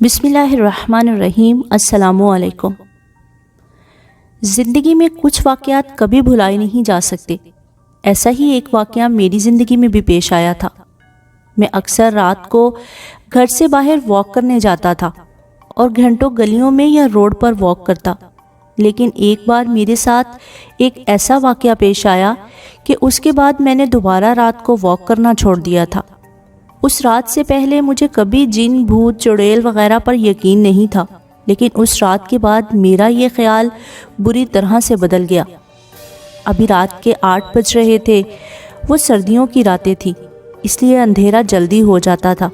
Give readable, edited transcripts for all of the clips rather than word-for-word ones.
बिस्मिल्लाहिर्रहमानिर्रहीम। अस्सलामु अलैकुम। ज़िंदगी में कुछ वाक़यात कभी भुलाए नहीं जा सकते। ऐसा ही एक वाक़या मेरी ज़िंदगी में भी पेश आया था। मैं अक्सर रात को घर से बाहर वॉक करने जाता था और घंटों गलियों में या रोड पर वॉक करता, लेकिन एक बार मेरे साथ एक ऐसा वाक़या पेश आया कि उसके बाद मैंने दोबारा रात को वॉक करना छोड़ दिया था। उस रात से पहले मुझे कभी जिन, भूत, चुड़ैल वगैरह पर यकीन नहीं था, लेकिन उस रात के बाद मेरा ये ख्याल बुरी तरह से बदल गया। अभी रात के 8 बज रहे थे। वो सर्दियों की रातें थी, इसलिए अंधेरा जल्दी हो जाता था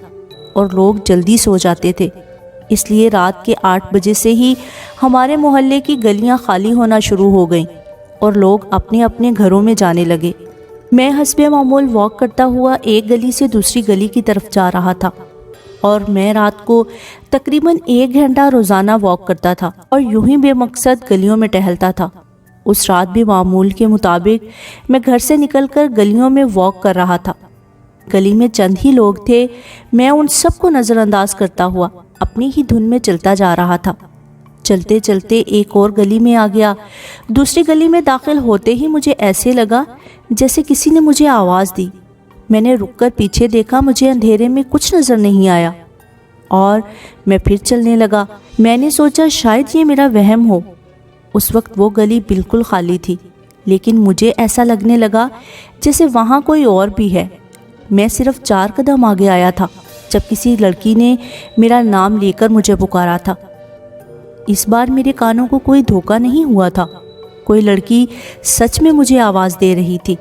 और लोग जल्दी सो जाते थे। इसलिए रात के 8 बजे से ही हमारे मोहल्ले की गलियां खाली होना शुरू हो गईं और लोग अपने अपने घरों में जाने लगे। मैं हस्बे मामूल वॉक करता हुआ एक गली से दूसरी गली की तरफ जा रहा था और मैं रात को तकरीबन 1 घंटा रोज़ाना वॉक करता था और यूं ही बेमकसद गलियों में टहलता था। उस रात भी मामूल के मुताबिक मैं घर से निकलकर गलियों में वॉक कर रहा था। गली में चंद ही लोग थे। मैं उन सबको नज़रअंदाज करता हुआ अपनी ही धुन में चलता जा रहा था। चलते चलते एक और गली में आ गया। दूसरी गली में दाखिल होते ही मुझे ऐसे लगा जैसे किसी ने मुझे आवाज़ दी। मैंने रुककर पीछे देखा, मुझे अंधेरे में कुछ नज़र नहीं आया और मैं फिर चलने लगा। मैंने सोचा शायद ये मेरा वहम हो। उस वक्त वो गली बिल्कुल खाली थी, लेकिन मुझे ऐसा लगने लगा जैसे वहाँ कोई और भी है। मैं सिर्फ 4 कदम आगे आया था जब किसी लड़की ने मेरा नाम लेकर मुझे पुकारा था। इस बार मेरे कानों को कोई धोखा नहीं हुआ था। कोई लड़की सच में मुझे आवाज़ दे रही थी।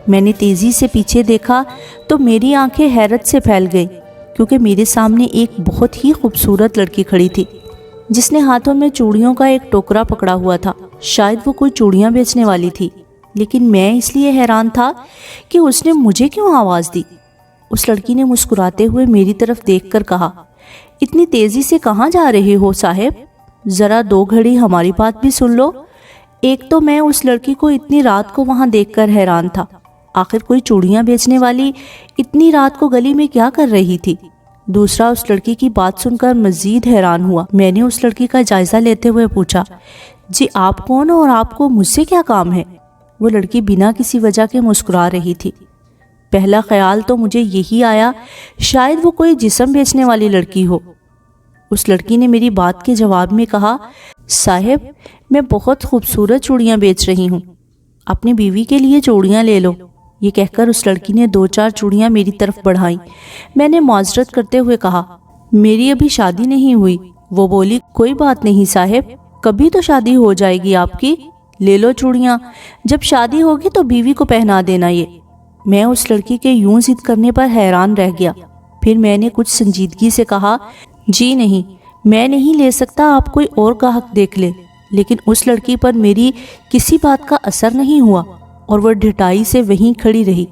मैंने तेज़ी से पीछे देखा तो मेरी आंखें हैरत से फैल गईं, क्योंकि मेरे सामने एक बहुत ही खूबसूरत लड़की खड़ी थी जिसने हाथों में चूड़ियों का एक टोकरा पकड़ा हुआ था। शायद वो कोई चूड़ियाँ बेचने वाली थी, लेकिन मैं इसलिए हैरान था कि उसने मुझे क्यों आवाज़ दी। उस लड़की ने मुस्कुराते हुए मेरी तरफ देखकर कहा, इतनी तेज़ी से कहाँ जा रहे हो साहब? ज़रा 2 घड़ी हमारी बात भी सुन लो। एक तो मैं उस लड़की को इतनी रात को वहाँ देखकर हैरान था। आखिर कोई चूड़ियाँ बेचने वाली इतनी रात को गली में क्या कर रही थी? दूसरा, उस लड़की की बात सुनकर मज़ीद हैरान हुआ। मैंने उस लड़की का जायज़ा लेते हुए पूछा, जी आप कौन और आपको मुझसे क्या काम है? वो लड़की बिना किसी वजह के मुस्कुरा रही थी। पहला ख्याल तो मुझे यही आया, शायद वो कोई जिस्म बेचने वाली लड़की हो। उस लड़की ने मेरी बात के जवाब में कहा, साहब मैं बहुत खूबसूरत चूड़ियाँ बेच रही हूँ, अपनी बीवी के लिए चूड़ियाँ ले लो। ये कहकर उस लड़की ने 2-4 चूड़ियाँ मेरी तरफ बढ़ाईं। मैंने माजरत करते हुए कहा, मेरी अभी शादी नहीं हुई। वो बोली, कोई बात नहीं साहब, कभी तो शादी हो जाएगी आपकी, ले लो चूड़ियाँ, जब शादी होगी तो बीवी को पहना देना ये। मैं उस लड़की के यूं जिद करने पर हैरान रह गया। फिर मैंने कुछ संजीदगी से कहा, जी नहीं, मैं नहीं ले सकता, आप कोई और गाहक देख ले। लेकिन उस लड़की पर मेरी किसी बात का असर नहीं हुआ और वह ढिठाई से वहीं खड़ी रही।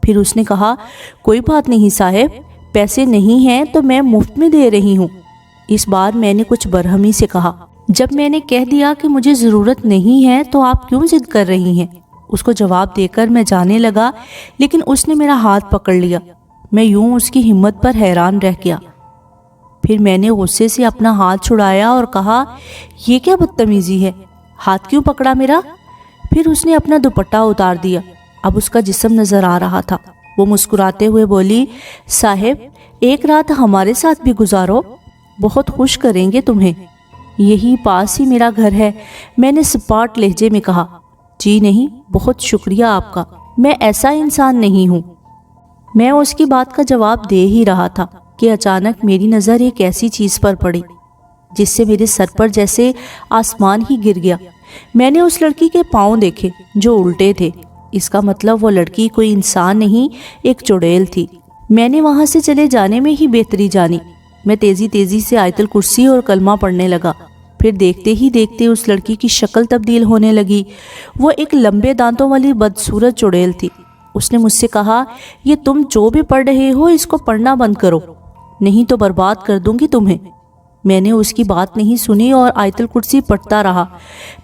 फिर उसने कहा, कोई बात नहीं साहब, पैसे नहीं हैं तो मैं मुफ्त में दे रही हूँ। इस बार मैंने कुछ बरहमी से कहा, जब मैंने कह दिया कि मुझे ज़रूरत नहीं है तो आप क्यों जिद कर रही हैं? उसको जवाब देकर मैं जाने लगा, लेकिन उसने मेरा हाथ पकड़ लिया। मैं यूं उसकी हिम्मत पर हैरान रह गया। फिर मैंने गुस्से से अपना हाथ छुड़ाया और कहा, ये क्या बदतमीज़ी है, हाथ क्यों पकड़ा मेरा? फिर उसने अपना दुपट्टा उतार दिया। अब उसका जिस्म नज़र आ रहा था। वो मुस्कुराते हुए बोली, साहब एक रात हमारे साथ भी गुजारो, बहुत खुश करेंगे तुम्हें, यही पास ही मेरा घर है। मैंने सपाट लहजे में कहा, जी नहीं, बहुत शुक्रिया आपका, मैं ऐसा इंसान नहीं हूँ। मैं उसकी बात का जवाब दे ही रहा था कि अचानक मेरी नज़र एक ऐसी चीज़ पर पड़ी जिससे मेरे सर पर जैसे आसमान ही गिर गया। मैंने उस लड़की के पाँव देखे जो उल्टे थे। इसका मतलब वो लड़की कोई इंसान नहीं, एक चुड़ैल थी। मैंने वहाँ से चले जाने में ही बेहतरी जानी। मैं तेज़ी तेज़ी से आयतुल कुर्सी और कलमा पढ़ने लगा। फिर देखते ही देखते उस लड़की की शक्ल तब्दील होने लगी। वो एक लंबे दांतों वाली बदसूरत चुड़ैल थी। उसने मुझसे कहा, ये तुम जो भी पढ़ रहे हो इसको पढ़ना बंद करो, नहीं तो बर्बाद कर दूंगी तुम्हें। मैंने उसकी बात नहीं सुनी और आयतुल कुर्सी पढ़ता रहा।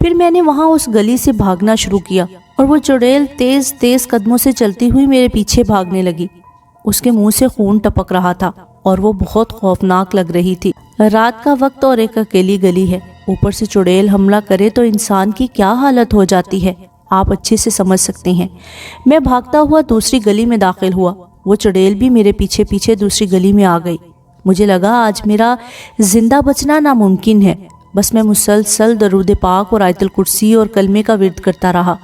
फिर मैंने वहाँ उस गली से भागना शुरू किया और वो चुड़ैल तेज़ तेज़ कदमों से चलती हुई मेरे पीछे भागने लगी। उसके मुंह से खून टपक रहा था और वो बहुत खौफनाक लग रही थी। رات کا وقت اور ایک اکیلی گلی ہے، اوپر سے چڑیل حملہ کرے تو انسان کی کیا حالت ہو جاتی ہے، آپ اچھے سے سمجھ سکتے ہیں۔ میں بھاگتا ہوا دوسری گلی میں داخل ہوا، وہ چڑیل بھی میرے پیچھے پیچھے دوسری گلی میں آ گئی۔ مجھے لگا آج میرا زندہ بچنا ناممکن ہے، بس میں مسلسل درود پاک اور آیت الکرسی اور کلمے کا ورد کرتا رہا۔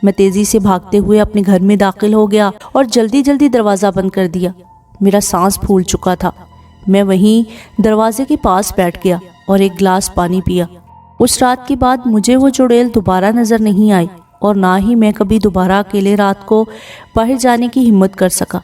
میں تیزی سے بھاگتے ہوئے اپنے گھر میں داخل ہو گیا اور جلدی جلدی دروازہ بند کر دیا۔ میرا سانس پھول چکا تھا۔ میں وہیں دروازے کے پاس بیٹھ گیا اور ایک گلاس پانی پیا۔ اس رات کے بعد مجھے وہ چڑیل دوبارہ نظر نہیں آئی اور نہ ہی میں کبھی دوبارہ اکیلے رات کو باہر جانے کی ہمت کر سکا۔